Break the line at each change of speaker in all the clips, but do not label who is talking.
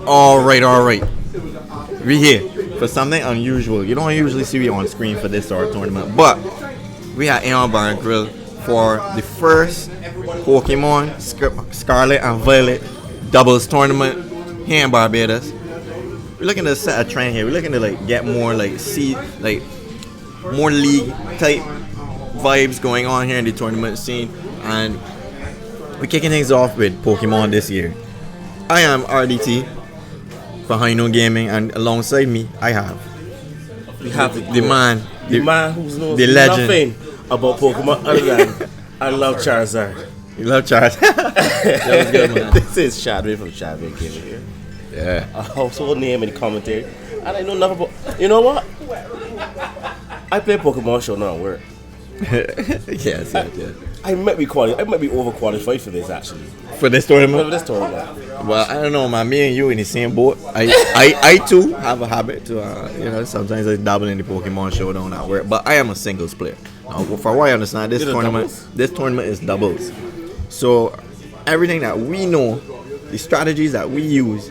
All right. We here for something unusual. You don't usually see me on screen for this sort of tournament, but we at Aeon Bar and Grill for the first Pokemon Scarlet and Violet doubles tournament here in Barbados. We're looking to set a trend here. We're looking to get more more league type vibes going on here in the tournament scene, and we're kicking things off with Pokemon this year. I am RDT for High Noon Gaming, and alongside me I have the man who's knows the legend.
Nothing about Pokemon other than I love Charizard.
You love Charizard. That was good, man.
This is Shadway from Shadway Gaming here.
Yeah.
A household name in the commentary, and I know nothing about. You know what? I play Pokemon show now at work.
yes.
I might be overqualified for this actually.
For this tournament?
For this tournament.
Well, I don't know, man. Me and you in the same boat. I too have a habit to, sometimes I dabble in the Pokemon showdown at work. But I am a singles player. Now, for what I understand, this tournament is doubles. So everything that we know, the strategies that we use,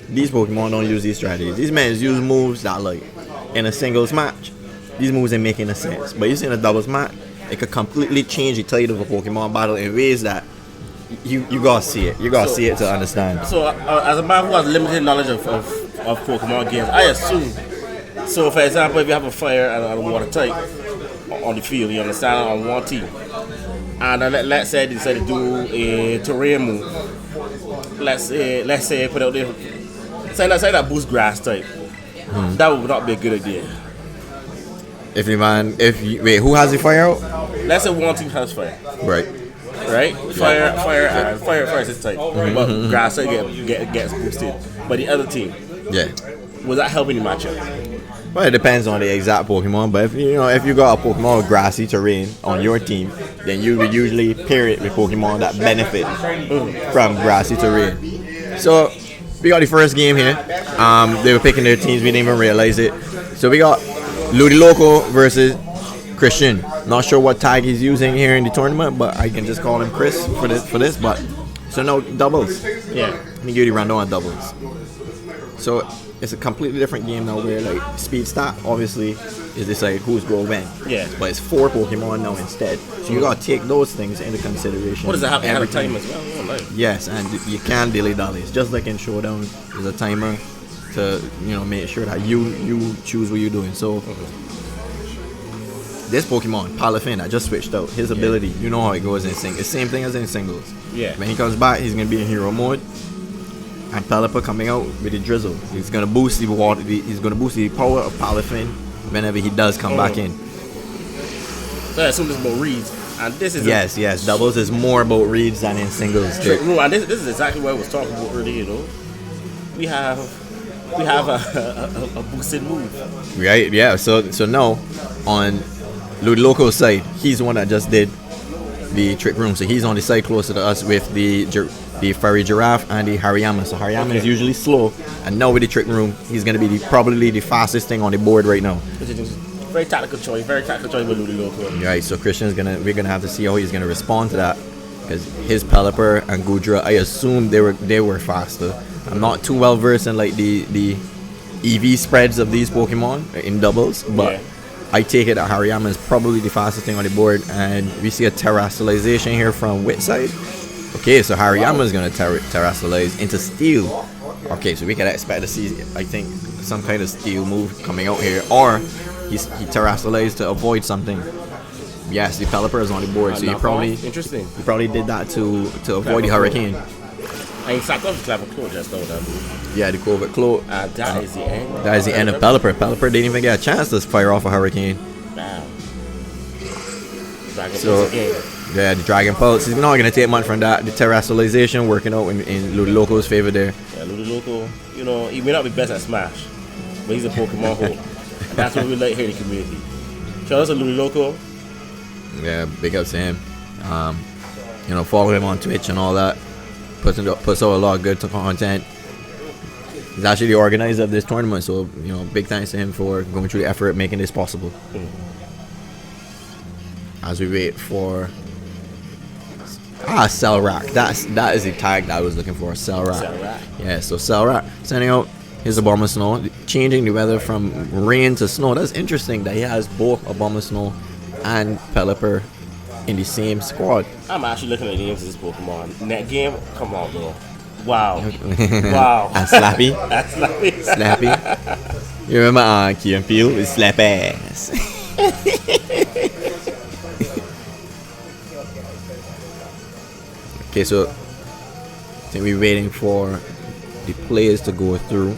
these Pokemon don't use these strategies. These men use moves that, in a singles match, these moves ain't making a sense. But you see in a doubles match, it could completely change the tide of a Pokemon battle in ways that you gotta see it. You gotta see it to understand.
So, as a man who has limited knowledge of Pokemon games, I assume. So, for example, if you have a fire and a water type on the field, you understand, on one team, and let's say they decide to do a terrain move. Let's say put out there. Say that boost grass type. That would not be a good idea.
Who has the fire out?
Let's say one team has fire.
Right.
Fire is this type. But grass gets boosted. But the other team, was that helping the matchup?
Well, it depends on the exact Pokemon. But if you got a Pokemon with grassy terrain on your team, then you would usually pair it with Pokemon that benefit from grassy terrain. So we got the first game here. They were picking their teams. We didn't even realize it. So we got Ludiloco versus Christian. Not sure what tag he's using here in the tournament, but I can just call him Chris for this. But so no doubles.
Yeah.
Let me give you the rundown on doubles. So it's a completely different game now where speed stat obviously is decide who's go when.
Yeah.
But it's 4 Pokemon now instead. So you gotta take those things into consideration.
What does that have to have a time as well? Oh, nice.
Yes, and you can dilly dallies. Just like in Showdown, there's a timer to make sure that you choose what you're doing. So this Pokemon, Palafin, I just switched out. His ability, you know how it goes in singles. It's the same thing as in singles.
Yeah.
When he comes back, he's gonna be in hero mode. And Pelipper coming out with the drizzle. He's gonna boost the water. He's gonna boost the power of Palafin whenever he does come back in.
So I assume this is about reads. And this is
yes. Doubles is more about reads than in singles.
Trick room. And this is exactly what I was talking about earlier. We have a boosted move.
Right. Yeah. So now on Ludiloco's side, he's the one that just did the trick room. So he's on the side closer to us with the furry giraffe and the Hariyama. So Hariyama is usually slow, and now with the trick room, he's going to be probably the fastest thing on the board right now.
Very tactical choice with Ludiloco.
Right. So we're gonna have to see how he's gonna respond to that, because his Pelipper and Goodra, I assume they were faster. I'm not too well versed in the EV spreads of these Pokemon in doubles, but I take it that Hariyama is probably the fastest thing on the board, and we see a terrestrialization here from which side? Okay, so Hariyama is going to terrestrialize into Steel. Okay, so we can expect to see, I think, some kind of Steel move coming out here, or he terrestrialized to avoid something. Yes, the Pelipper is on the board, so he probably did that to avoid the Hurricane.
And he sacked off the Clever Claw just now, that move.
Yeah, the Covert Claw.
That is the end.
That is the end of Pelipper. Pelipper didn't even get a chance to fire off a Hurricane.
Wow. Dragon
So,
again.
Yeah, the Dragon Pulse. He's not going to take much from that. The terrestrialization working out in Ludiloco's favor there.
Yeah, Ludiloco, he may not be best at Smash, but he's a Pokemon hole. And that's what we like here in the community. Shout out to Ludiloco.
Yeah, big up to him. Follow him on Twitch and all that. Puts out a lot of good content. He's actually the organizer of this tournament, so big thanks to him for going through the effort making this possible. As we wait for Selrach. That is the tag that I was looking for. Selrach.
Selrach.
Yeah, so Selrach sending out his Abomasnow, changing the weather from rain to snow. That's interesting that he has both Abomasnow and Pelipper in the same squad.
I'm actually looking at the names of this Pokemon. Net game, come on, bro. Wow. Wow.
And Slappy.
That's Slappy.
Slappy. You remember Key and Peel with Slap Ass. Okay, so I think we're waiting for the players to go through.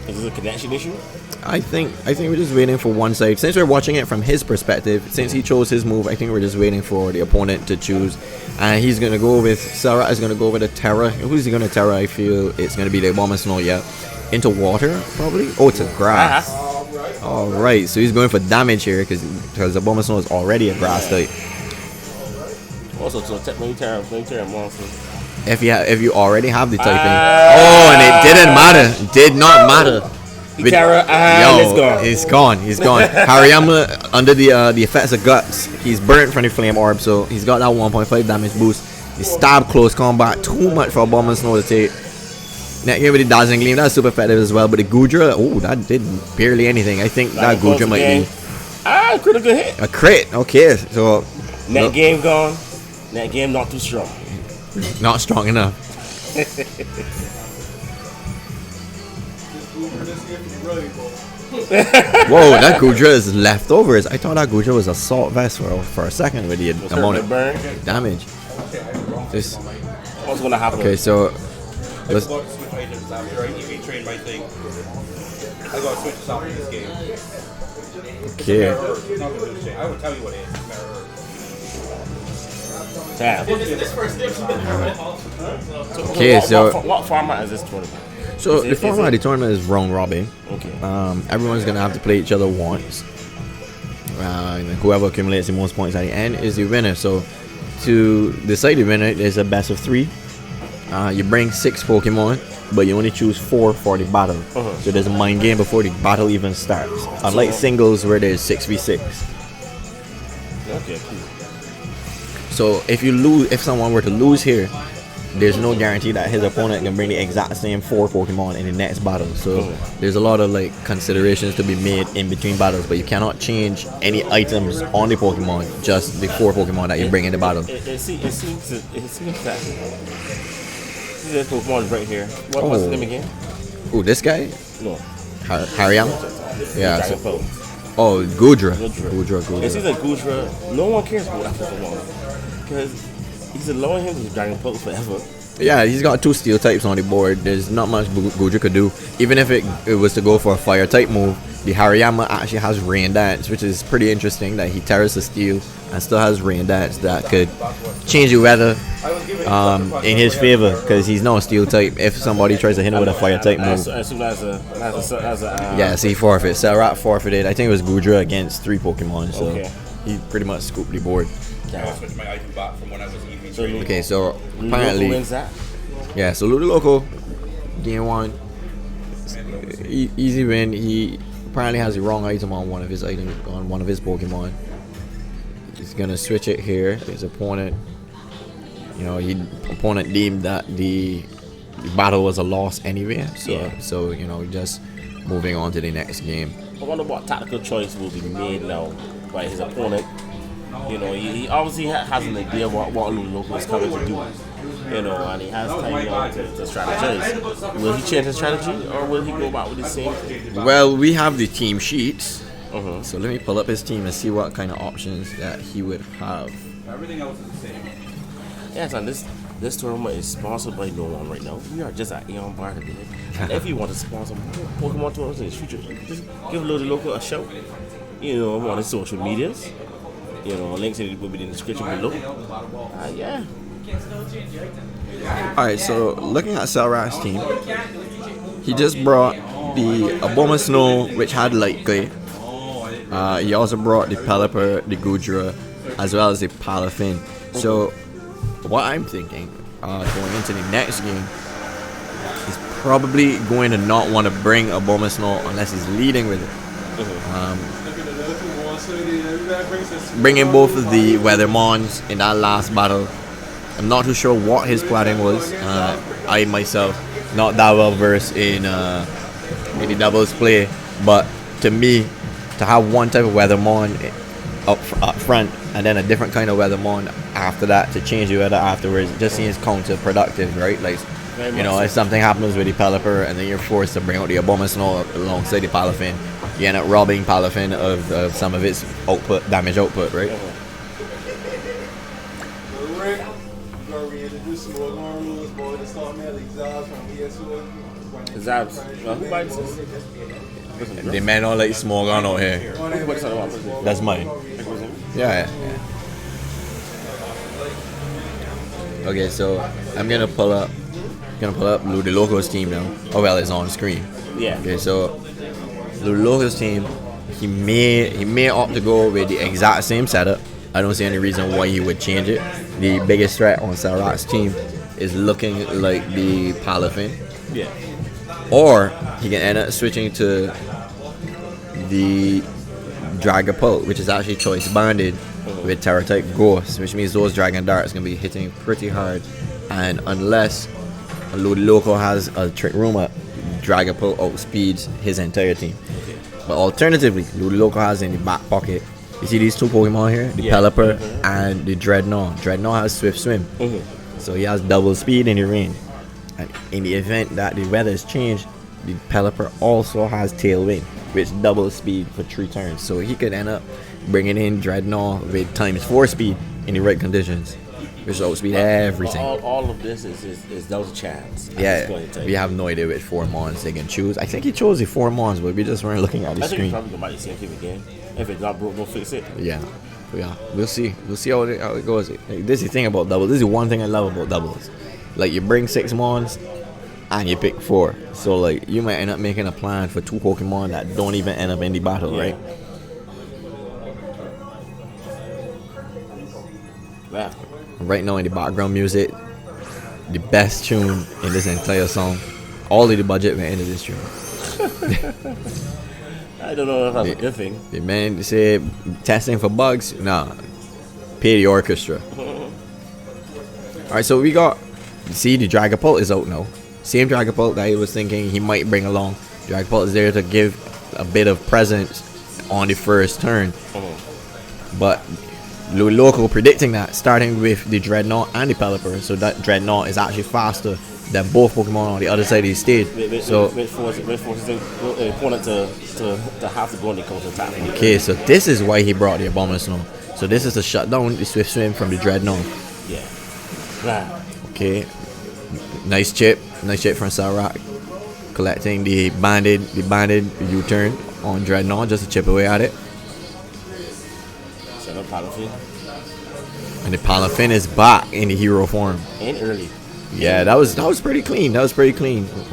Is this a connection issue?
I think we're just waiting for one side. Since we're watching it from his perspective, since he chose his move, I think we're just waiting for the opponent to choose. And he's gonna go with Selrach is gonna go with a Terra. Who's he gonna Terra? I feel it's gonna be the Abomasnow, yeah. Into water, probably? Oh, it's a grass. Alright, so he's going for damage here because Abomasnow is already a grass type.
Also, so maybe Terra monster.
If you already have the typing. Oh, and it didn't matter. Did not matter.
Terra,
it's gone. He's gone. Hariyama under the effects of guts. He's burnt from the flame orb, so he's got that 1.5 damage boost. He stabbed close combat. Too much for Abomasnow to take. Next game with the Dazzling Gleam, that's super effective as well. But the Goodra, oh, that did barely anything. I think that Goodra might be
critical hit.
A crit. Okay, so
net game gone. Net game not too strong.
Not strong enough. Whoa, that Goodra is leftovers. I thought that Goodra was assault vest for a second with the amount of damage.
What's gonna happen?
Okay, so
let's switch items after I EV train my thing. I gotta switch this after this game.
Okay.
I will tell you what it is.
Damn.
Okay, so
what format is this tournament?
So the format of the tournament is round robin.
Okay.
Everyone's gonna have to play each other once. And whoever accumulates the most points at the end is the winner. So to decide the winner, there's a best of 3. You bring 6 Pokemon, but you only choose 4 for the battle. So there's a mind game before the battle even starts. Unlike singles where there's 6v6.
Okay, cool.
So if someone were to lose here, there's no guarantee that his opponent can bring the exact same 4 Pokemon in the next battle. So there's a lot of considerations to be made in between battles, but you cannot change any items on the Pokemon, just the 4 Pokemon that you bring in the battle.
It seems that this Pokemon is right here. What's his name again?
Who, this guy?
No.
Hariyama? Yeah. Oh, Goodra.
It seems like Goodra, no one cares about that Pokemon. Because he's allowing him to Dragon Pulse forever.
Yeah, he's got 2 steel types on the board. There's not much Goodra could do. Even if it was to go for a fire type move, the Hariyama actually has Rain Dance, which is pretty interesting that he terrors the steel and still has Rain Dance that could change the weather in his favor, because he's not a steel type. If somebody tries to hit him with a fire type move,
as soon as
he forfeits. Selrach forfeited. I think it was Goodra against 3 Pokemon, so he pretty much scooped the board.
I switched my item back from when I was EV training.
Okay, so apparently,
wins that?
Yeah, so Ludiloco, game 1, easy win. He apparently has the wrong item on one of his Pokemon. He's gonna switch it here. His opponent, opponent deemed that the battle was a loss anyway. So just moving on to the next game.
I wonder what tactical choice will be made now by his opponent. He obviously has an idea what Ludiloco is coming to do. And he has time now to strategize. Will he change his strategy, or will he go back with the same thing?
Well, we have the team sheets. So let me pull up his team and see what kind of options that he would have.
Everything else is the same.
Yes, and this tournament is sponsored by no one right now. We are just at Aeon Bar today. And if you want to sponsor more Pokemon tournaments in the future, just give Ludiloco a shout. On his social medias. Links will be in the description below. Yeah.
Alright, so looking at Selrach's team, he just brought the Abomasnow, which had Light Clay. He also brought the Pelipper, the Goodra, as well as the Palafin. So what I'm thinking, going into the next game, he's probably going to not want to bring Abomasnow unless he's leading with it. Bringing both of the Weathermons in that last battle I'm not too sure what his plotting was. I myself not that well versed in the doubles play, but to me, to have one type of Weathermon up front and then a different kind of Weathermon after that to change the weather afterwards, it just seems counterproductive, right? Like, you know, if something happens with the Pelipper and then you're forced to bring out the Abomasnow alongside the Palafin, you end up robbing Palafin of some of its output, damage output, right?
Zabs. Who buys this?
The man don't like small gun out here.
What's that?
That's mine. Yeah. Okay, so I'm gonna pull up Ludiloco's team now. Oh well, it's on screen.
Yeah.
Okay, so Ludiloco's team, he may opt to go with the exact same setup. I don't see any reason why he would change it. The biggest threat on Selrach's team is looking like the Palafin.
Yeah.
Or he can end up switching to the Dragapult, which is actually choice banded with Terra type Ghost, which means those Dragon Darts gonna be hitting pretty hard. And unless Ludiloco has a trick room up, Dragapult outspeeds his entire team. But alternatively, Ludiloco has in the back pocket, you see these two Pokemon here, the Pelipper and the Dreadnought. Dreadnought has Swift Swim, so he has double speed in the rain. And in the event that the weather is changed, the Pelipper also has Tailwind, which double speed for 3 turns. So he could end up bringing in Dreadnought with ×4 speed in the right conditions, which outspeed everything.
All of this is those chance.
Yeah, we have no idea which 4 mons they can choose. I think he chose the 4 mons, but we just weren't looking at the
I think
screen.
probably about the same thing again. If it's not broke, don't fix it.
Yeah, we'll see how it goes. Like, this is the thing about doubles. This is one thing I love about doubles. Like, you bring 6 mons and you pick 4, so like you might end up making a plan for 2 Pokemon that don't even end up in the battle, right?
Yeah.
Right now in the background music, the best tune in this entire song, all of the budget went into this tune.
I don't know if that's a good thing.
The man said testing for bugs, nah, pay the orchestra. Alright, so we got, see, the Dragapult is out now. Same Dragapult that he was thinking he might bring along. Dragapult is there to give a bit of presence on the first turn. But Ludiloco predicting that, starting with the Dreadnought and the Pelipper, so that Dreadnought is actually faster than both Pokemon on the other side of the stage. So
which forces the opponent to have to go on the counter attack.
okay, so this is why he brought the Abomasnow. So this is to shut down the Swift Swim from the Dreadnought.
Yeah. Right.
Okay, nice chip from Selrach, collecting the banded U-turn on Dreadnought just to chip away at it.
Set up Palafin.
And the Palafin is back in the hero form.
And early.
Yeah, that was pretty clean.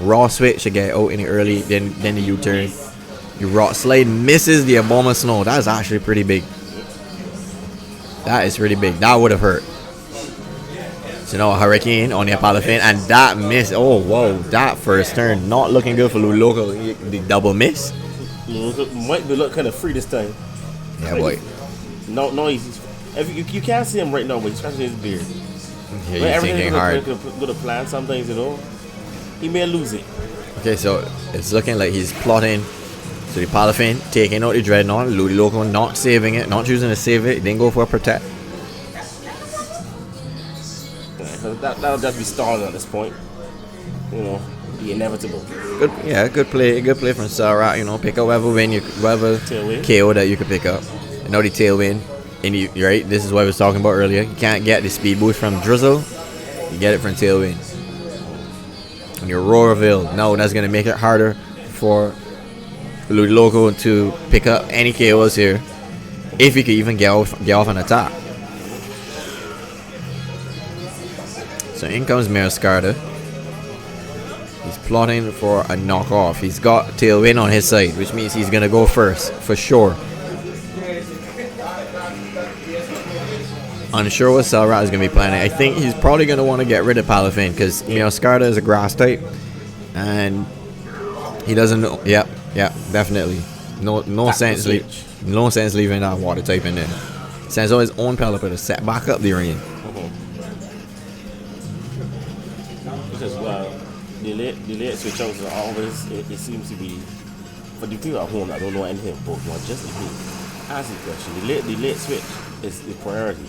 Raw switch to get out in the early, then the U-turn. The Rock Slide misses the Abomasnow. That's actually pretty big. That is pretty big. That would have hurt. So now a Hurricane on the Palafin, and that miss. Oh, whoa. That first turn, not looking good for Ludiloco. The double miss.
Might be look kind of free this time.
Yeah, boy.
No, if you can't see him right now, but he's scratching his beard.
Yeah, he's thinking hard.
Go to plan some things, you know. He may lose it.
Okay, so it's looking like he's plotting. So the Palafin taking out the Dreadnought. Ludiloco not saving it, not choosing to save it. Didn't go for a protect.
That'll just be stalling at this point. You know, the inevitable.
Good play from Selrach. You know, pick up whatever
Tailwind.
KO that you could pick up. And now the Tailwind. And you're right, this is what I was talking about earlier. You can't get the speed boost from Drizzle. You get it from Tailwind. And your Roarville. No, that's gonna make it harder for Ludiloco to pick up any KOs here, if he could even get off an attack. So in comes Meowscarada. He's plotting for a knockoff. He's got Tailwind on his side, which means he's gonna go first for sure. Unsure what Selrach is gonna be planning. I think he's probably gonna want to get rid of Palafin because Meowscarada is a grass type, and he doesn't know. Yep, definitely. No sense leaving that water type in there. Sends out his own Pelipper to set back up the rain.
late switch outs are always, it seems to be, for the people at home that don't know anything about Pokemon, just like me, ask the question, the late switch is the priority.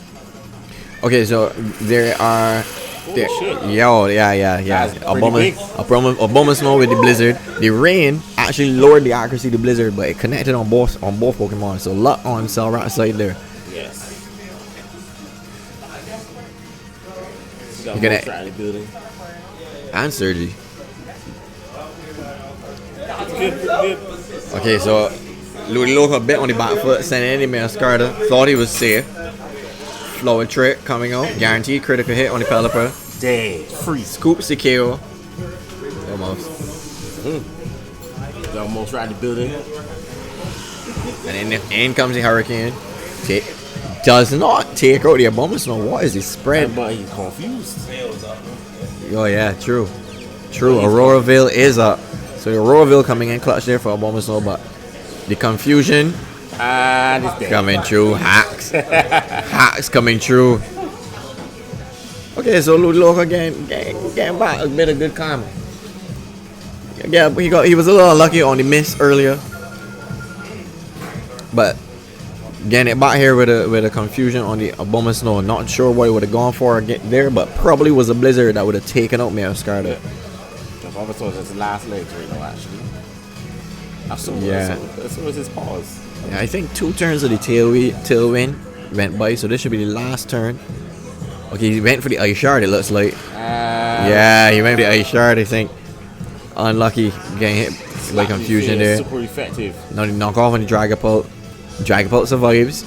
Okay, so there are.
Shit.
Yo, yeah.
That's
A
pretty big.
Snow with the Blizzard. The rain actually lowered the accuracy of the Blizzard, but it connected on both Pokemon. So luck on Selrach's side there.
Yes.
You're gonna
try the building.
and Surgery.
Good.
Okay, so Ludiloco bit on the back foot, sending in the Mascarda. Thought he was safe. Flower trick coming out. Guaranteed critical hit on the Pelipper.
Dang. Freeze.
Scoops the KO. Almost.
They almost right the building.
And then in comes the Hurricane. Does not take out the Abomasnow. What is he spread?
But he's confused.
Oh yeah, true. Auroraville is up. So Auroraville coming in clutch there for Abomasnow, but the confusion
And it's dead.
coming through. Hacks. Hacks coming through. Okay, so Ludiloco getting back a bit of good karma. Yeah, he was a little unlucky on the miss earlier. But getting it back here with a confusion on the Abomasnow. Not sure what he would have gone for there, but probably was a Blizzard that would have taken out Meowscarda.
The Bulbasaur is his last legs right now, actually. That's always his pause.
Yeah, I think 2 turns of the Tailwind went by, so this should be the last turn. Okay, he went for the Ice Shard, it looks like. Yeah, he went for the Ice Shard, I think. Unlucky getting hit by confusion there.
Super effective.
Now the knock off on the Dragapult. Dragapult survives.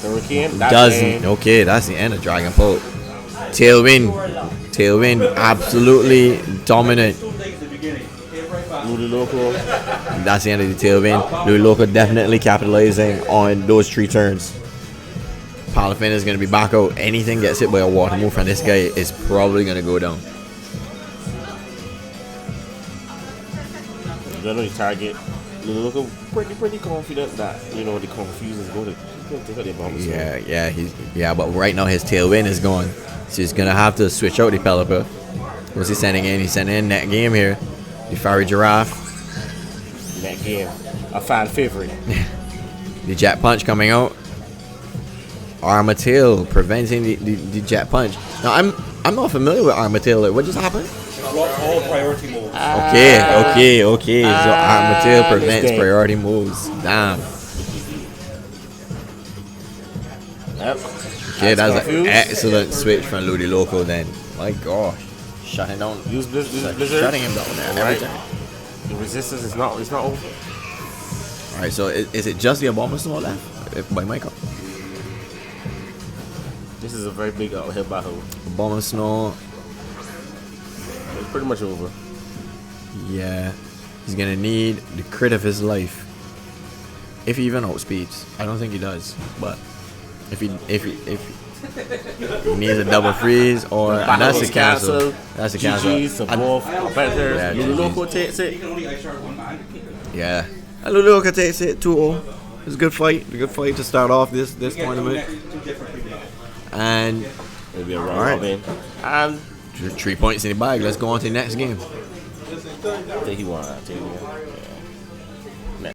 Hurricane.
Doesn't. Okay, that's the end of Dragapult. Tailwind, absolutely dominant.
Ludiloco.
That's the end of the Tailwind. Ludiloco definitely capitalizing on those 3 turns. Palafin is going to be back out. Anything gets hit by a water move from this guy is probably going to go down.
You don't know the target. Ludiloco pretty confident that, the confusion is going to take out the Bulbasaur.
But right now his Tailwind is gone. So he's going to have to switch out the Pelipper. What's he sending in? He's sending in net game here. The Fiery Giraffe.
That game. A fan favorite.
The Jet Punch coming out. Armatail preventing the Jet Punch. Now I'm not familiar with Armatail. Like, what just happened?
All priority moves.
Okay. So Armatail prevents priority moves. Damn.
Yep.
Okay, that's an excellent switch from Ludiloco then. My gosh. Shutting down.
Use Blizzard.
Shutting him down there every time.
The resistance is not over.
Alright, so is it just the Abomasnow left? By Michael.
This is a very big uphill battle.
Abomasnow.
It's pretty much over.
Yeah. He's gonna need the crit of his life. If he even outspeeds. I don't think he does. But if he needs a double freeze or and that's the cancel. That's the cancel.
GG's above competitors.
Yeah,
Ludiloco takes it.
Yeah. And Ludiloco takes it 2-0. It's a good fight. A good fight to start off this tournament. And
It'll be a round
Alright.
robin. And
3 points in the bag. Let's go on to the next game.
I think he won.